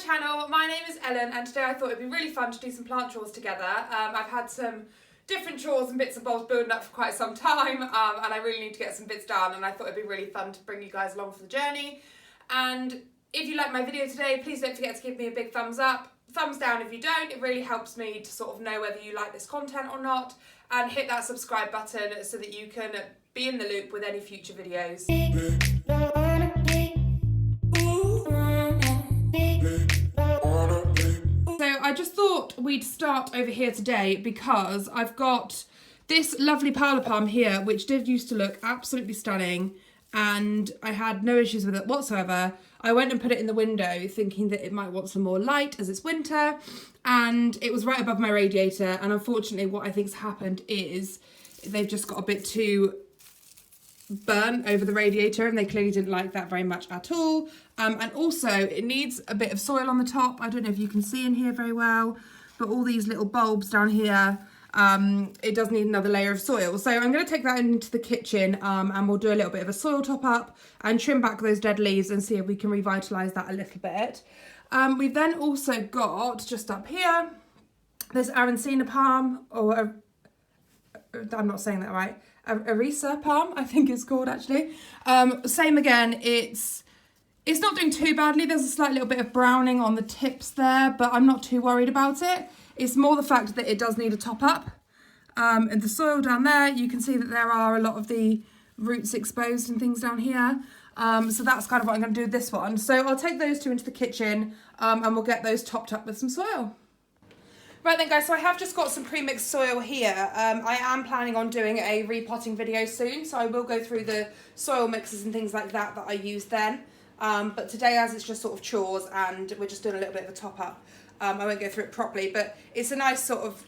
channel. My name is Ellen and today I thought it'd be really fun to do some plant chores together. I've had some different chores and bits and bobs building up for quite some time and I really need to get some bits done, and I thought it'd be really fun to bring you guys along for the journey. And if you like my video today, please don't forget to give me a big thumbs up. Thumbs down if you don't. It really helps me to sort of know whether you like this content or not, and hit that subscribe button so that you can be in the loop with any future videos. So I just thought we'd start over here today because I've got this lovely parlour palm here, which did used to look absolutely stunning and I had no issues with it whatsoever. I went and put it in the window thinking that it might want some more light as it's winter, and it was right above my radiator, and unfortunately what I think's happened is they've just got a bit too burnt over the radiator and they clearly didn't like that very much at all. And also it needs a bit of soil on the top. I don't know if you can see in here very well, but all these little bulbs down here, it does need another layer of soil. So I'm going to take that into the kitchen and we'll do a little bit of a soil top up and trim back those dead leaves and see if we can revitalise that a little bit. We've then also got, just up here, this Arancina palm, or I'm not saying that right, Arisa palm, I think it's called actually. Same again, it's not doing too badly. There's a slight little bit of browning on the tips there, but I'm not too worried about it. It's more the fact that it does need a top up. And the soil down there, you can see that there are a lot of the roots exposed and things down here. So that's kind of what I'm going to do with this one. So I'll take those two into the kitchen and we'll get those topped up with some soil. Right then guys, so I have just got some pre-mixed soil here. I am planning on doing a repotting video soon, so I will go through the soil mixes and things like that I use then. But today, as it's just sort of chores and we're just doing a little bit of a top up, I won't go through it properly, but it's a nice sort of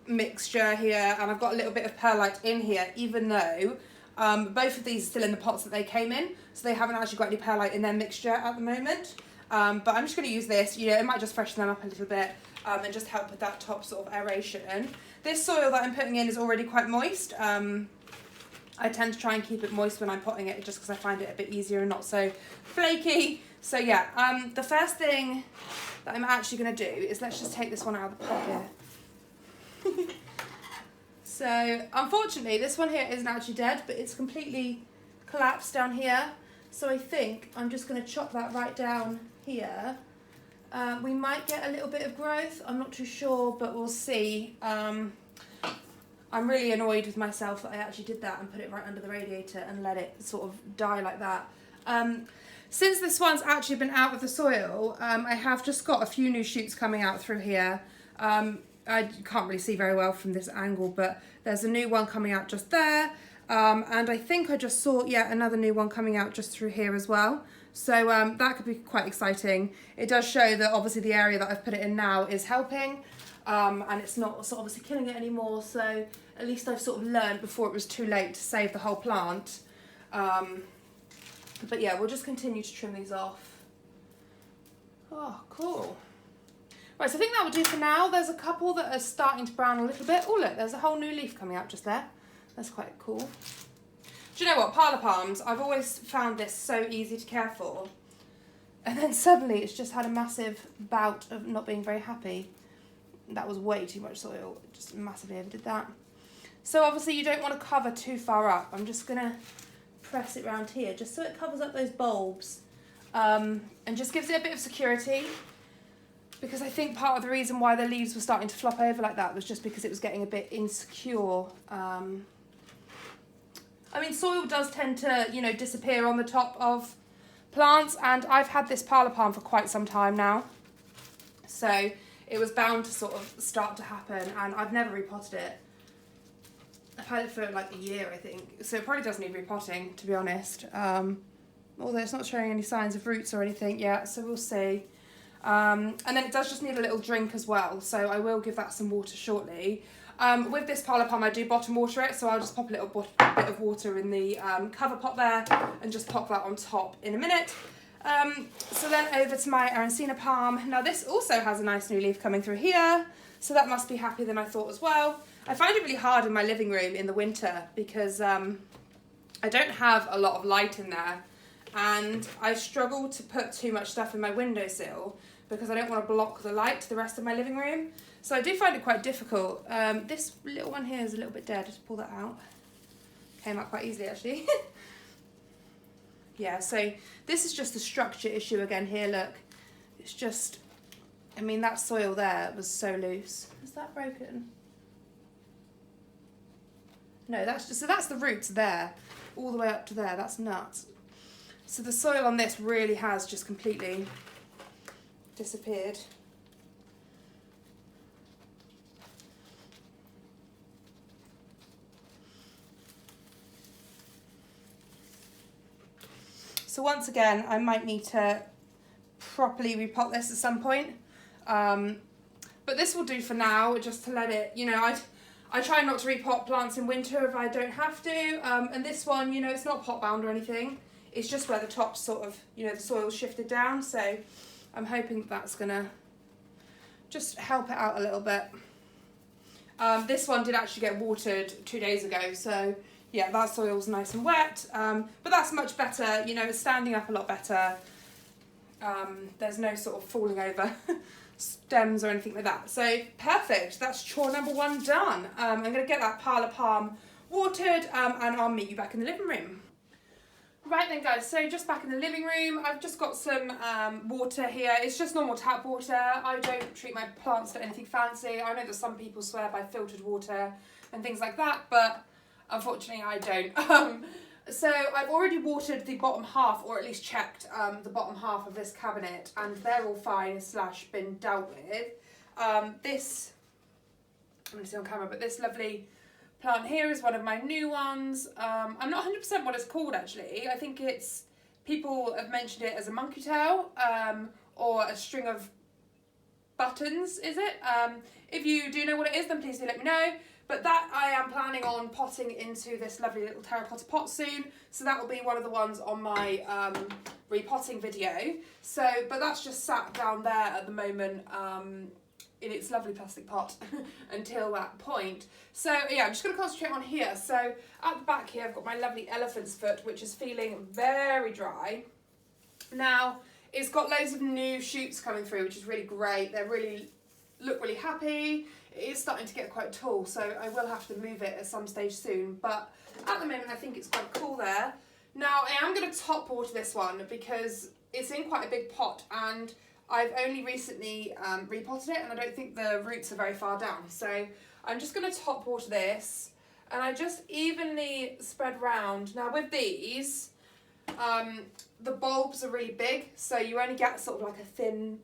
mixture here, and I've got a little bit of perlite in here, even though both of these are still in the pots that they came in, so they haven't actually got any perlite in their mixture at the moment. But I'm just going to use this, you know, it might just freshen them up a little bit and just help with that top sort of aeration. This soil that I'm putting in is already quite moist. I tend to try and keep it moist when I'm potting it just because I find it a bit easier and not so flaky. So yeah, the first thing that I'm actually going to do is let's just take this one out of the pot here. So unfortunately this one here isn't actually dead, but it's completely collapsed down here. So I think I'm just going to chop that right down here. We might get a little bit of growth, I'm not too sure, but we'll see. I'm really annoyed with myself that I actually did that and put it right under the radiator and let it sort of die like that. Since this one's actually been out of the soil, I have just got a few new shoots coming out through here. I can't really see very well from this angle, but there's a new one coming out just there. And I think I just saw, yeah, another new one coming out just through here as well. So that could be quite exciting. It does show that obviously the area that I've put it in now is helping. And it's not sort of obviously killing it anymore, so at least I've sort of learned before it was too late to save the whole plant. But yeah, we'll just continue to trim these off. Oh, cool. Right, so I think that will do for now. There's a couple that are starting to brown a little bit. Oh look, there's a whole new leaf coming out just there. That's quite cool. Do you know what, parlour palms, I've always found this so easy to care for. And then suddenly it's just had a massive bout of not being very happy. That was way too much soil, just massively overdid that. So obviously you don't want to cover too far up. I'm just going to press it around here just so it covers up those bulbs and just gives it a bit of security, because I think part of the reason why the leaves were starting to flop over like that was just because it was getting a bit insecure. I mean, soil does tend to, you know, disappear on the top of plants, and I've had this parlour palm for quite some time now. So it was bound to sort of start to happen, and I've never repotted it. I've had it for like a year, I think. So it probably does need repotting, to be honest. Although it's not showing any signs of roots or anything yet, so we'll see. And then it does just need a little drink as well, so I will give that some water shortly. With this parlour palm, I do bottom water it, so I'll just pop a little bit of water in the cover pot there and just pop that on top in a minute. So then over to my Arancina palm. Now this also has a nice new leaf coming through here, so that must be happier than I thought as well. I find it really hard in my living room in the winter because I don't have a lot of light in there, and I struggle to put too much stuff in my windowsill because I don't want to block the light to the rest of my living room. So I do find it quite difficult. This little one here is a little bit dead. Just pull that out. Came out quite easily actually. Yeah, so this is just the structure issue again here, look. It's just, I mean, that soil there was so loose. Is that broken? No, that's just, so that's the roots there, all the way up to there. That's nuts. So the soil on this really has just completely disappeared. So once again, I might need to properly repot this at some point. But this will do for now, just to let it, you know, I try not to repot plants in winter if I don't have to. And this one, you know, it's not pot bound or anything. It's just where the top sort of, you know, the soil's shifted down. So I'm hoping that's gonna just help it out a little bit. This one did actually get watered 2 days ago. So yeah, that soil's nice and wet. But that's much better, you know, it's standing up a lot better. There's no sort of falling over stems or anything like that. So perfect, that's chore number 1 done. I'm going to get that pile of palm watered and I'll meet you back in the living room. Right then guys, so just back in the living room, I've just got some water here. It's just normal tap water. I don't treat my plants to anything fancy. I know that some people swear by filtered water and things like that, but unfortunately I don't. So I've already watered the bottom half, or at least checked the bottom half of this cabinet, and they're all fine / been dealt with. This, I'm going to see on camera, but this lovely plant here is one of my new ones. I'm not 100% what it's called actually. I think it's, people have mentioned it as a monkey tail or a string of buttons, is it? If you do know what it is, then please do let me know. But that I am planning on potting into this lovely little terracotta pot soon. So that will be one of the ones on my repotting video. So, but that's just sat down there at the moment in its lovely plastic pot until that point. So yeah, I'm just going to concentrate on here. So at the back here, I've got my lovely elephant's foot, which is feeling very dry. Now, it's got loads of new shoots coming through, which is really great. They're really, look really happy. It is starting to get quite tall, so I will have to move it at some stage soon. But at the moment, I think it's quite cool there. Now, I am going to top water this one because it's in quite a big pot and I've only recently repotted it and I don't think the roots are very far down. So I'm just going to top water this and I just evenly spread round. Now with these, the bulbs are really big, so you only get sort of like a thin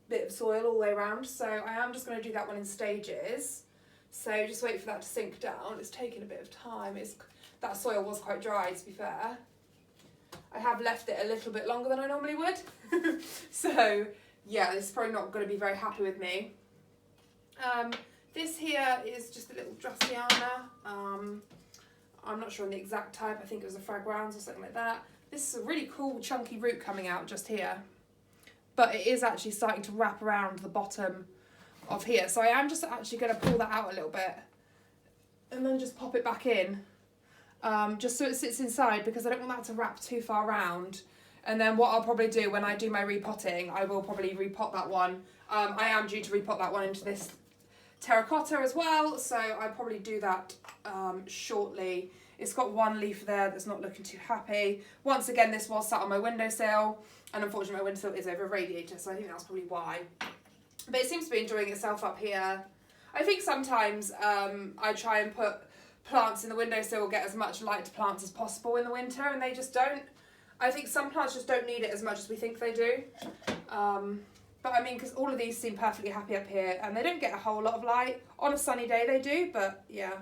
bit of soil all the way around. So I am just going to do that one in stages. So just wait for that to sink down. It's taking a bit of time. That soil was quite dry, to be fair. I have left it a little bit longer than I normally would. So yeah, this is probably not going to be very happy with me. This here is just a little Draciana. I'm not sure on the exact type. I think it was a fragrance or something like that. This is a really cool chunky root coming out just here. But it is actually starting to wrap around the bottom of here. So I am just actually going to pull that out a little bit and then just pop it back in. Just so it sits inside because I don't want that to wrap too far around. And then what I'll probably do when I do my repotting, I will probably repot that one. I am due to repot that one into this terracotta as well. So I'll probably do that shortly. It's got one leaf there that's not looking too happy. Once again, this was sat on my windowsill. And unfortunately, my windowsill is over a radiator, so I think that's probably why. But it seems to be enjoying itself up here. I think sometimes I try and put plants in the windowsill, get as much light to plants as possible in the winter, and they just don't. I think some plants just don't need it as much as we think they do. But I mean, because all of these seem perfectly happy up here, and they don't get a whole lot of light. On a sunny day they do, but yeah.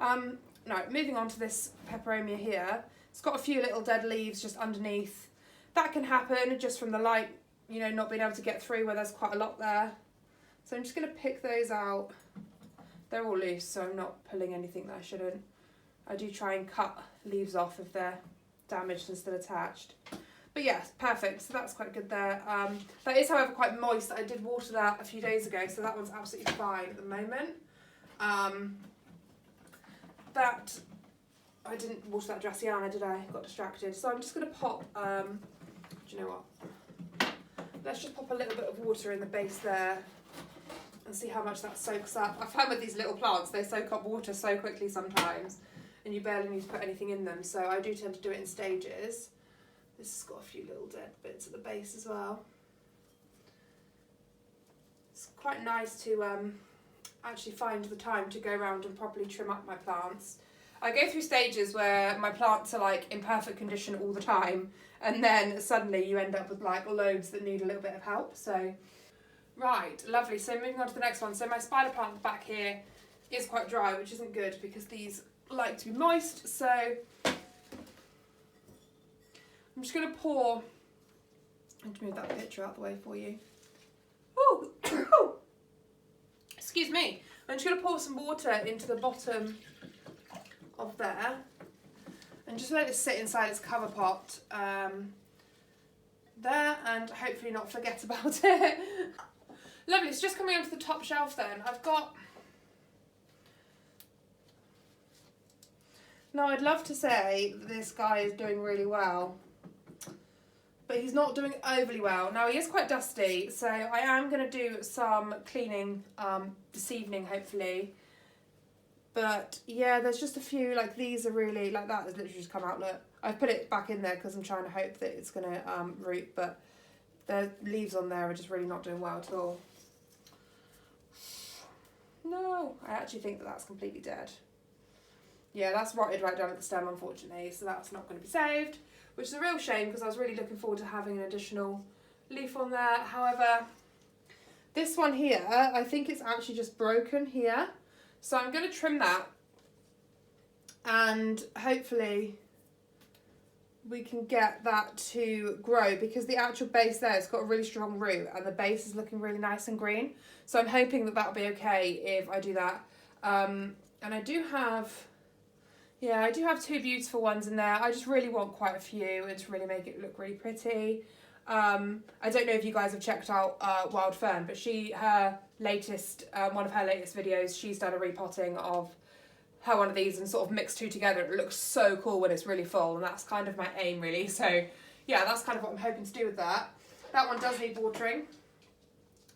No, moving on to this peperomia here. It's got a few little dead leaves just underneath. That can happen just from the light, you know, not being able to get through where there's quite a lot there. So I'm just going to pick those out. They're all loose, so I'm not pulling anything that I shouldn't. I do try and cut leaves off if they're damaged and still attached. But yes, perfect. So that's quite good there. That is, however, quite moist. I did water that a few days ago, so that one's absolutely fine at the moment. That, I didn't water that Draciana, did I? Got distracted. So I'm just going to pop, do you know what? let's just pop a little bit of water in the base there and see how much that soaks up. I find with these little plants, they soak up water so quickly sometimes, and you barely need to put anything in them, so I do tend to do it in stages. This has got a few little dead bits at the base as well. It's quite nice to actually find the time to go around and properly trim up my plants. I go through stages where my plants are like in perfect condition all the time, and then suddenly you end up with like loads that need a little bit of help. So, right, lovely. So moving on to the next one. So my spider plant back here is quite dry, which isn't good because these like to be moist. So I'm just going to pour, I'm going to move that picture out the way for you. Oh, excuse me. I'm just going to pour some water into the bottom of there and just let it sit inside its cover pot there, and hopefully not forget about it. Lovely. So just coming onto the top shelf then, I've got, now I'd love to say that this guy is doing really well, but he's not doing overly well. Now he is quite dusty, so I am going to do some cleaning this evening hopefully. But yeah, there's just a few, like these are really, like that has literally just come out, look. I've put it back in there because I'm trying to hope that it's going to root, but the leaves on there are just really not doing well at all. No, I actually think that that's completely dead. Yeah, that's rotted right down at the stem unfortunately, so that's not going to be saved, which is a real shame because I was really looking forward to having an additional leaf on there. However, this one here, I think it's actually just broken here. So I'm going to trim that and hopefully we can get that to grow, because the actual base there has got a really strong root and the base is looking really nice and green. So I'm hoping that that'll be okay if I do that. And I do have, yeah, I do have two beautiful ones in there. I just really want quite a few and to really make it look really pretty. I don't know if you guys have checked out Wild Fern, but her latest, one of her latest videos, she's done a repotting of her one of these and sort of mixed two together. It looks so cool when it's really full, and that's kind of my aim really. So yeah, that's kind of what I'm hoping to do with that. That one does need watering.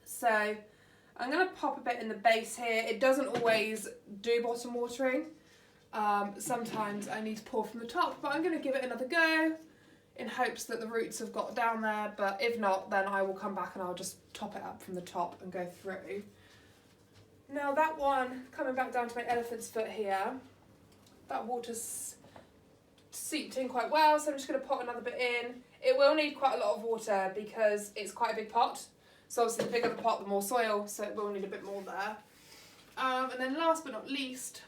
So I'm going to pop a bit in the base here. It doesn't always do bottom watering. Sometimes I need to pour from the top, but I'm going to give it another go in hopes that the roots have got down there, but if not, then I will come back and I'll just top it up from the top and go through. Now that one, coming back down to my elephant's foot here, that water's seeped in quite well, so I'm just going to pot another bit in. It will need quite a lot of water because it's quite a big pot, so obviously the bigger the pot, the more soil, so it will need a bit more there. And then last but not least,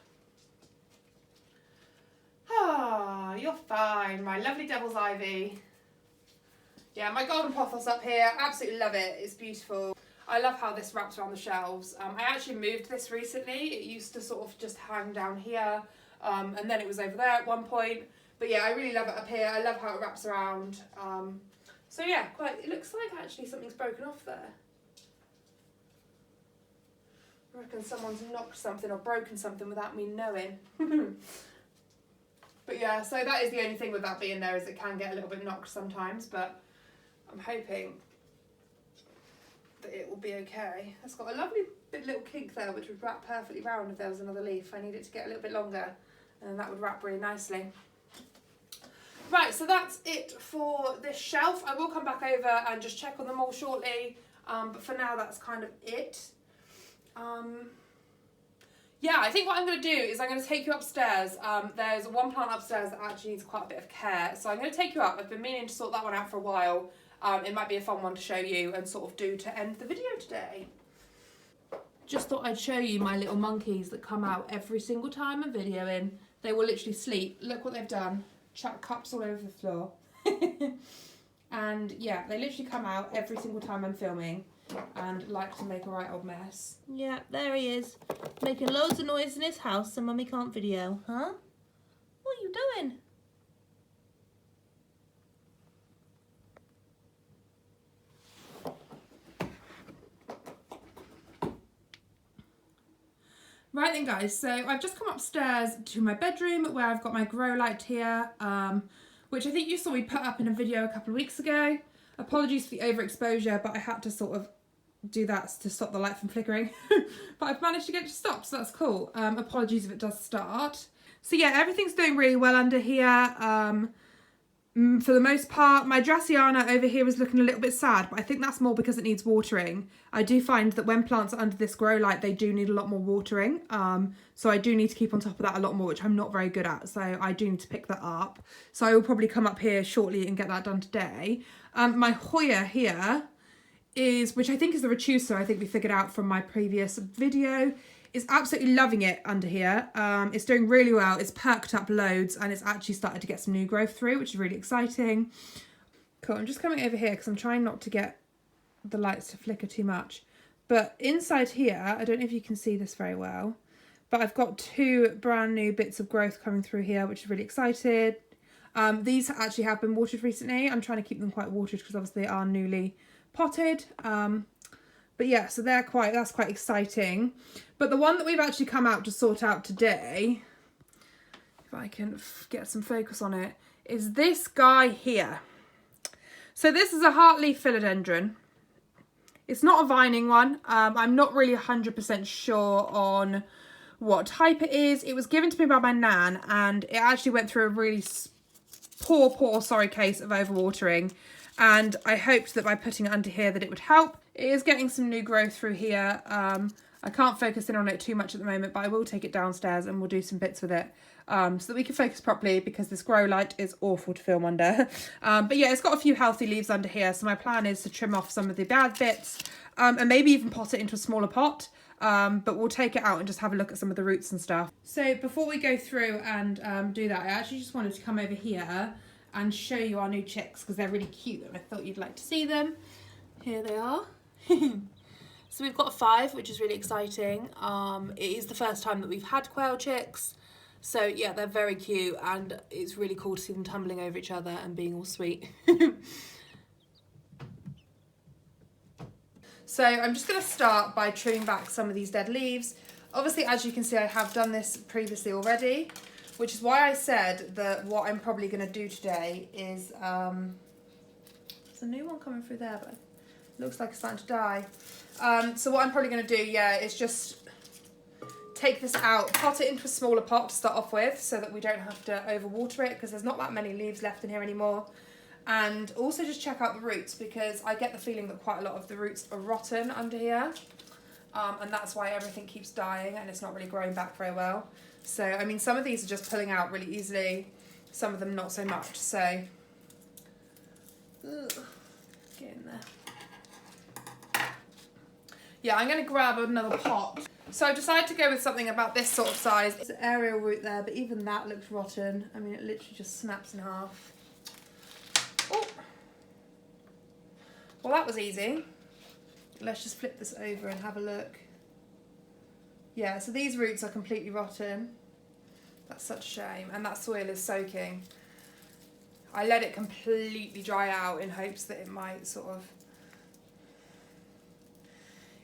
you're fine, my lovely devil's ivy. Yeah, my golden pothos up here, absolutely love it, it's beautiful. I love how this wraps around the shelves. I actually moved this recently. It used to sort of just hang down here, and then it was over there at one point. But yeah, I really love it up here. I love how it wraps around. So yeah, it looks like actually something's broken off there. I reckon someone's knocked something or broken something without me knowing. But yeah, so that is the only thing with that being there, is it can get a little bit knocked sometimes, but I'm hoping that it will be okay. It's got a lovely big little kink there which would wrap perfectly round if there was another leaf. I need it to get a little bit longer and then that would wrap really nicely. Right, so that's it for this shelf. I will come back over and just check on them all shortly, but for now that's kind of it. Yeah, I think what I'm going to do is I'm going to take you upstairs. There's one plant upstairs that actually needs quite a bit of care, so I'm going to take you up. I've been meaning to sort that one out for a while. It might be a fun one to show you and sort of do to end the video today. Just thought I'd show you my little monkeys that come out every single time I'm videoing. They will literally sleep. Look what they've done. Chuck cups all over the floor. And yeah, they literally come out every single time I'm filming and like to make a right old mess. Yeah, there he is. Making loads of noise in his house so Mummy can't video. Huh? What are you doing? Right then guys, so I've just come upstairs to my bedroom where I've got my grow light here, which I think you saw me put up in a video a couple of weeks ago. Apologies for the overexposure, but I had to sort of do that to stop the light from flickering. But I've managed to get it to stop, so that's cool. Apologies if it does start. So yeah, everything's doing really well under here. For the most part, my Draciana over here is looking a little bit sad, but I think that's more because it needs watering. I do find that when plants are under this grow light, they do need a lot more watering. So I do need to keep on top of that a lot more, which I'm not very good at. So I do need to pick that up. So I will probably come up here shortly and get that done today. My Hoya here is, which I think is the retusa, I think we figured out from my previous video, is absolutely loving it under here. It's doing really well. It's perked up loads and it's actually started to get some new growth through, which is really exciting. Cool, I'm just coming over here because I'm trying not to get the lights to flicker too much. But inside here, I don't know if you can see this very well, but I've got 2 brand new bits of growth coming through here, which is really excited. These actually have been watered recently. I'm trying to keep them quite watered because obviously they are newly potted. But yeah, so that's quite exciting. But the one that we've actually come out to sort out today, if I can get some focus on it, is this guy here. So this is a heartleaf philodendron. It's not a vining one. I'm not really 100% sure on what type it is. It was given to me by my nan and it actually went through a really poor case of overwatering. And I hoped that by putting it under here that it would help. It is getting some new growth through here. I can't focus in on it too much at the moment, but I will take it downstairs and we'll do some bits with it so that we can focus properly because this grow light is awful to film under. But yeah, it's got a few healthy leaves under here. So my plan is to trim off some of the bad bits and maybe even pot it into a smaller pot. But we'll take it out and just have a look at some of the roots and stuff. So before we go through and do that, I actually just wanted to come over here and show you our new chicks because they're really cute and I thought you'd like to see them. Here they are. So we've got 5, which is really exciting. It is the first time that we've had quail chicks. So yeah, they're very cute and it's really cool to see them tumbling over each other and being all sweet. So I'm just going to start by trimming back some of these dead leaves. Obviously, as you can see, I have done this previously already, which is why I said that what I'm probably going to do today is, there's a new one coming through there, but it looks like it's starting to die. So what I'm probably going to do, yeah, is just take this out, pot it into a smaller pot to start off with so that we don't have to overwater it because there's not that many leaves left in here anymore. And also just check out the roots because I get the feeling that quite a lot of the roots are rotten under here. And that's why everything keeps dying and it's not really growing back very well. So, I mean, some of these are just pulling out really easily, some of them not so much. So, get in there. Yeah, I'm going to grab another pot. So I decided to go with something about this sort of size. There's an aerial root there, but even that looks rotten. I mean, it literally just snaps in half. Oh. Well, that was easy. Let's just flip this over and have a look. Yeah, so these roots are completely rotten. That's such a shame. And that soil is soaking. I let it completely dry out in hopes that it might sort of...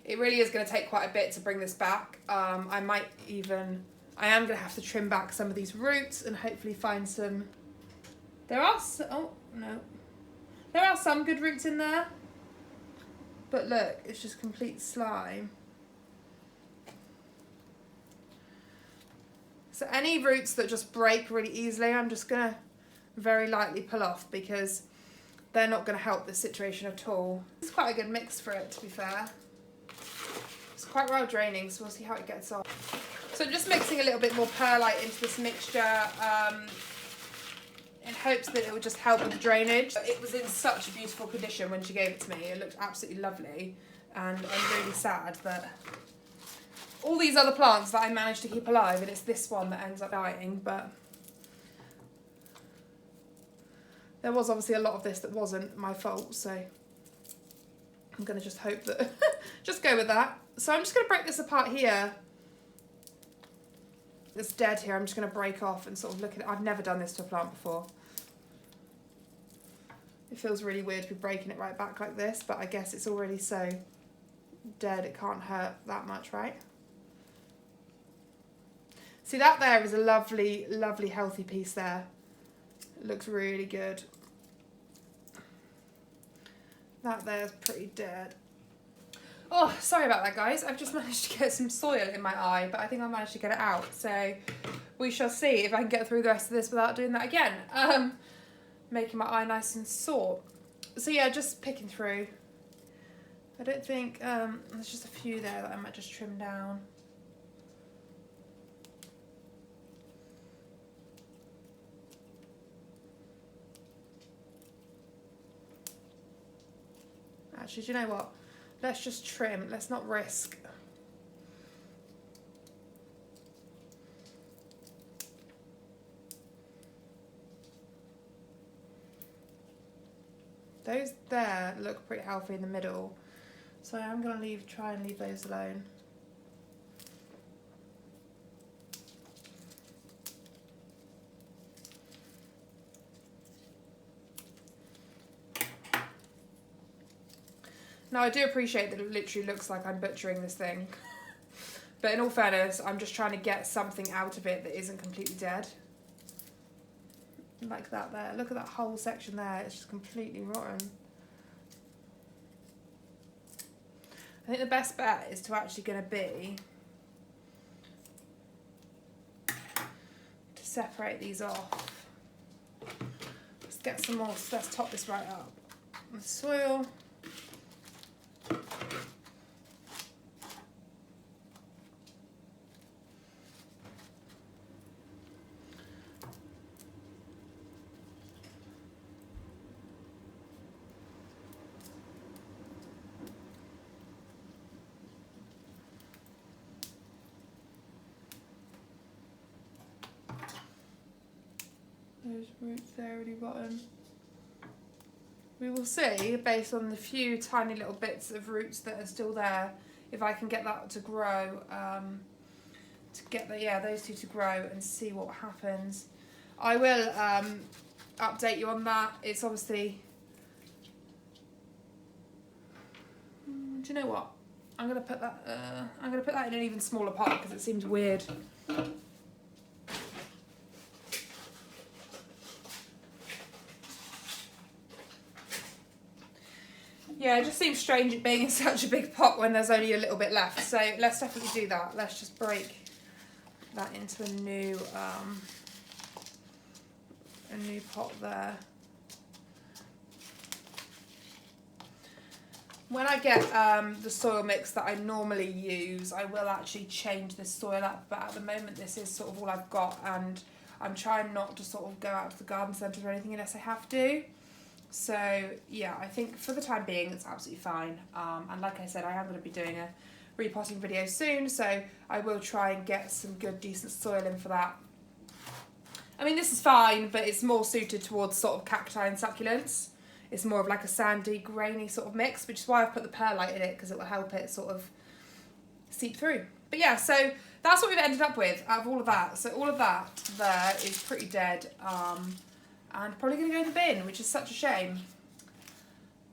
It really is going to take quite a bit to bring this back. I am going to have to trim back some of these roots and hopefully find some... There are some good roots in there. But look, it's just complete slime. So any roots that just break really easily, I'm just going to very lightly pull off because they're not going to help this situation at all. It's quite a good mix for it, to be fair. It's quite well draining, so we'll see how it gets on. So I'm just mixing a little bit more perlite into this mixture in hopes that it would just help with the drainage. It was in such a beautiful condition when she gave it to me. It looked absolutely lovely, and I'm really sad that all these other plants that I managed to keep alive, and it's this one that ends up dying, but there was obviously a lot of this that wasn't my fault, so I'm going to just hope that, just go with that. So I'm just going to break this apart here. It's dead here. I'm just going to break off and sort of look at it. I've never done this to a plant before. It feels really weird to be breaking it right back like this, but I guess it's already so dead it can't hurt that much, right? See, that there is a lovely, lovely healthy piece there. It looks really good. That there's pretty dead. Oh, sorry about that, guys. I've just managed to get some soil in my eye, but I think I managed to get it out. So we shall see if I can get through the rest of this without doing that again. Making my eye nice and sore. So yeah, just picking through. I don't think, there's just a few there that I might just trim down. Actually, do you know what? Let's just trim. Let's not risk. Those there look pretty healthy in the middle. So I'm going to try and leave those alone. Now, I do appreciate that it literally looks like I'm butchering this thing. But in all fairness, I'm just trying to get something out of it that isn't completely dead. Like that there. Look at that whole section there. It's just completely rotten. I think the best bet is to actually going to be to separate these off. Let's get some more. Let's top this right up with soil. Those roots there really rotten. We will see, based on the few tiny little bits of roots that are still there, if I can get that to grow, to get those two to grow and see what happens. I will update you on that. It's obviously, do you know what? I'm gonna put that in an even smaller pot because it seems weird. Yeah, it just seems strange it being in such a big pot when there's only a little bit left. So let's definitely do that. Let's just break that into a new pot there. When I get the soil mix that I normally use, I will actually change this soil up. But at the moment, this is sort of all I've got, and I'm trying not to sort of go out to the garden centre or anything unless I have to. So yeah, I think for the time being it's absolutely fine. And like I said, I am going to be doing a repotting video soon, so I will try and get some good decent soil in for that. I mean, this is fine, but it's more suited towards sort of cacti and succulents. It's more of like a sandy, grainy sort of mix, which is why I've put the perlite in it, because it will help it sort of seep through. But yeah, so that's what we've ended up with out of all of that. So all of that there is pretty dead. And probably going to go in the bin, which is such a shame.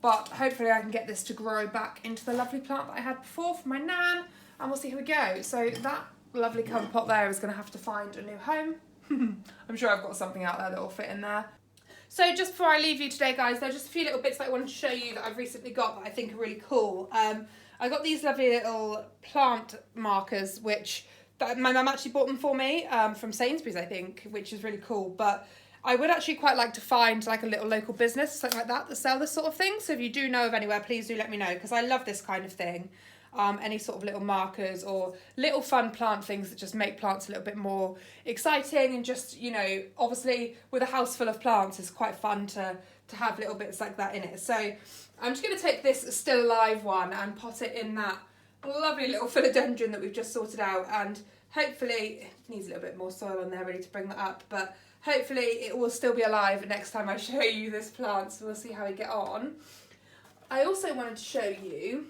But hopefully I can get this to grow back into the lovely plant that I had before for my nan, and we'll see how we go. So that lovely cover pot there is going to have to find a new home. I'm sure I've got something out there that will fit in there. So just before I leave you today, guys, there are just a few little bits that I wanted to show you that I've recently got that I think are really cool. I got these lovely little plant markers, which my mum actually bought them for me from Sainsbury's, I think, which is really cool. But I would actually quite like to find like a little local business, something like that sell this sort of thing. So if you do know of anywhere, please do let me know, because I love this kind of thing. Any sort of little markers or little fun plant things that just make plants a little bit more exciting, and just, you know, obviously with a house full of plants, it's quite fun to have little bits like that in it. So I'm just going to take this still alive one and pot it in that lovely little philodendron that we've just sorted out, and hopefully it needs a little bit more soil on there really to bring that up, but hopefully it will still be alive next time I show you this plant, so we'll see how we get on. I also wanted to show you,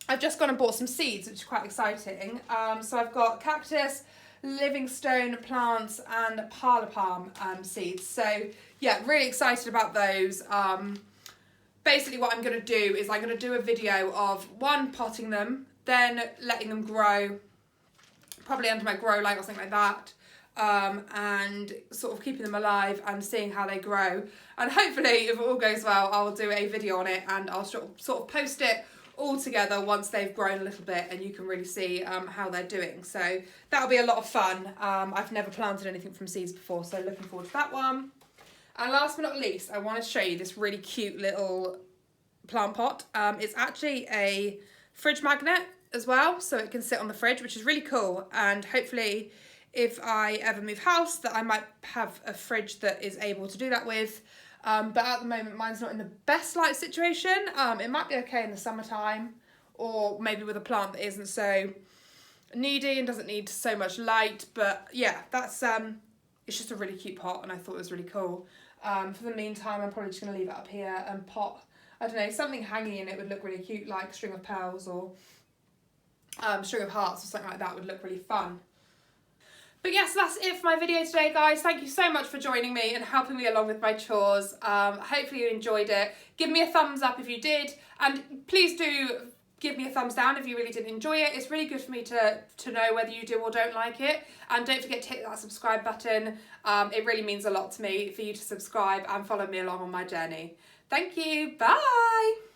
I've just gone and bought some seeds, which is quite exciting. So I've got cactus, livingstone plants and parlour palm seeds. So yeah, really excited about those. Basically what I'm going to do is I'm going to do a video of potting them, then letting them grow, probably under my grow light or something like that. and sort of keeping them alive and seeing how they grow. And hopefully, if it all goes well, I'll do a video on it and I'll sort of post it all together once they've grown a little bit and you can really see how they're doing. So that'll be a lot of fun. I've never planted anything from seeds before, so looking forward to that one. And last but not least, I want to show you this really cute little plant pot. It's actually a fridge magnet as well, so it can sit on the fridge, which is really cool. And hopefully, if I ever move house, that I might have a fridge that is able to do that with. But at the moment, mine's not in the best light situation. It might be okay in the summertime, or maybe with a plant that isn't so needy and doesn't need so much light. But yeah, that's it's just a really cute pot, and I thought it was really cool. For the meantime, I'm probably just going to leave it up here and pot, I don't know, something hanging in it would look really cute, like string of pearls or string of hearts or something like that would look really fun. But yes, that's it for my video today, guys. Thank you so much for joining me and helping me along with my chores. Hopefully you enjoyed it. Give me a thumbs up if you did, and please do give me a thumbs down if you really didn't enjoy it. It's really good for me to know whether you do or don't like it. And don't forget to hit that subscribe button. It really means a lot to me for you to subscribe and follow me along on my journey. Thank you. Bye.